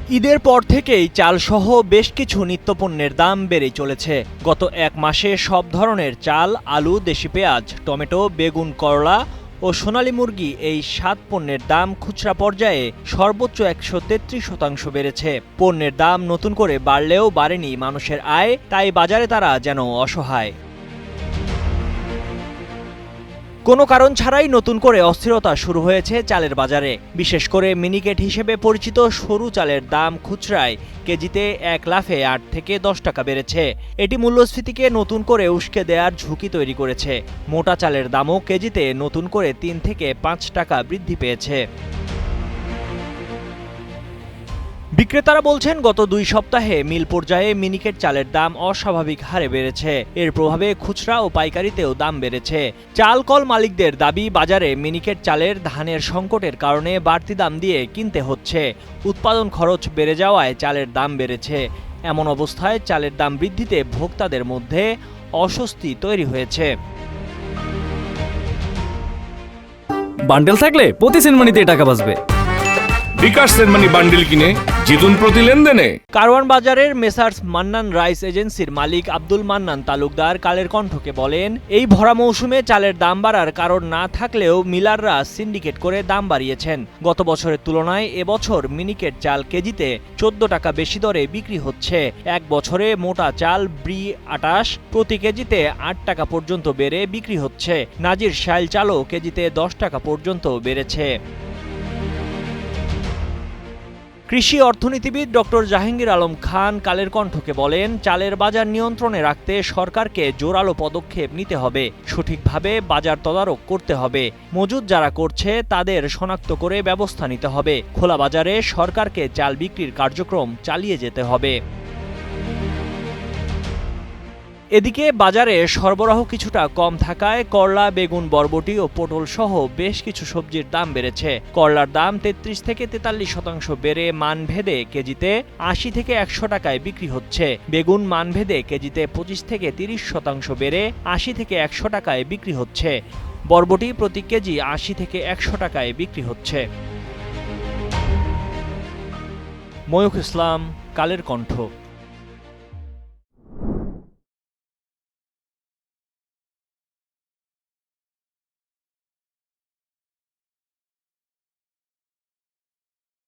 ঈদের পর থেকেই চালসহ বেশ কিছু নিত্যপণ্যের দাম বেড়েই চলেছে। গত এক মাসে সব ধরনের চাল, আলু, দেশি পেঁয়াজ, টমেটো, বেগুন, করলা ও সোনালী মুরগি এই ৭ পণ্যের দাম খুচরা পর্যায়ে সর্বোচ্চ ১৩৩% বেড়েছে। পণ্যের দাম নতুন করে বাড়লেও বাড়েনি মানুষের আয়, তাই বাজারে তারা যেন অসহায়। কোনো কারণ ছাড়াই নতুন করে অস্থিরতা শুরু হয়েছে চালের বাজারে। বিশেষ করে মিনিকেট হিসেবে পরিচিত সরু চালের দাম খুচরায় কেজিতে এক লাফে ৮ থেকে ১০ টাকা বেড়েছে। এটি মূল্যস্ফীতিকে নতুন করে উস্কে দেওয়ার ঝুঁকি তৈরি করেছে। মোটা চালের দামও কেজিতে নতুন করে ৩ থেকে ৫ টাকা বৃদ্ধি পেয়েছে। বিক্রেতারা বলছেন, গত ২ সপ্তাহে মিল পর্যায়ে মিনিকেট চালের দাম অস্বাভাবিক হারে বেড়েছে। এর প্রভাবে খুচরা ও পাইকারিতেও দাম বেড়েছে। চাল কল মালিকদের দাবি, বাজারে মিনিকেট চালের ধানের সংকটের কারণে বাড়তি দাম দিয়ে কিনতে হচ্ছে। উৎপাদন খরচ বেড়ে যাওয়ায় চালের দাম বেড়েছে। এমন অবস্থায় চালের দাম বৃদ্ধিতে ভোক্তাদের মধ্যে অস্বস্তি তৈরি হয়েছে। বান্ডেল থাকলে প্রতি সেনমানিতে টাকা বাঁচবে। বিকাশ সেনমানি বান্ডিল কিনে জিতুন প্রতি লেনদেনে। কারওয়ান বাজারের মেসার্স মান্নান রাইস এজেন্সির মালিক আব্দুল মান্নান তালুকদার কালের কণ্ঠকে বলেন, এই ভরা মৌসুমে চালের দাম বাড়ার কারণ না থাকলেও মিলাররা সিন্ডিকেট করে দাম বাড়িয়েছেন। গত বছরের তুলনায় এবছর মিনিকেট চাল কেজিতে ১৪ টাকা বেশি দরে বিক্রি হচ্ছে। এক বছরে মোটা চাল ব্রি ২৮ প্রতি কেজিতে ৮ টাকা পর্যন্ত বেড়ে বিক্রি হচ্ছে। নাজির শাইল চালও কেজিতে ১০ টাকা পর্যন্ত বেড়েছে। কৃষি অর্থনীতিবিদ ডক্টর জাহাঙ্গীর আলম খান কালের কণ্ঠকে বলেন, চালের বাজার নিয়ন্ত্রণে রাখতে সরকারকে জোরালো পদক্ষেপ নিতে হবে। সঠিকভাবে বাজার তদারক করতে হবে। মজুদ যারা করছে তাদের শনাক্ত করে ব্যবস্থা নিতে হবে। খোলা বাজারে সরকারকে চাল বিক্রির কার্যক্রম চালিয়ে যেতে হবে। এদিকে বাজারে সরবরাহ কিছুটা কম থাকায় করলা, বেগুন, বরবটি ও পটল সহ বেশ কিছু সবজির দাম বেড়েছে। করলার দাম ৩৩ থেকে ৪৩% বেড়ে মানভেদে কেজিতে ৮০ থেকে ১০০ টাকায় বিক্রি হচ্ছে। বেগুন মানভেদে কেজিতে ২৫ থেকে ৩০% বেড়ে ৮০ থেকে ১০০ টাকায় বিক্রি হচ্ছে। বরবটি প্রতি কেজি ৮০ থেকে ১০০ টাকায় বিক্রি হচ্ছে। ময়ূখ ইসলাম, কালের কণ্ঠ।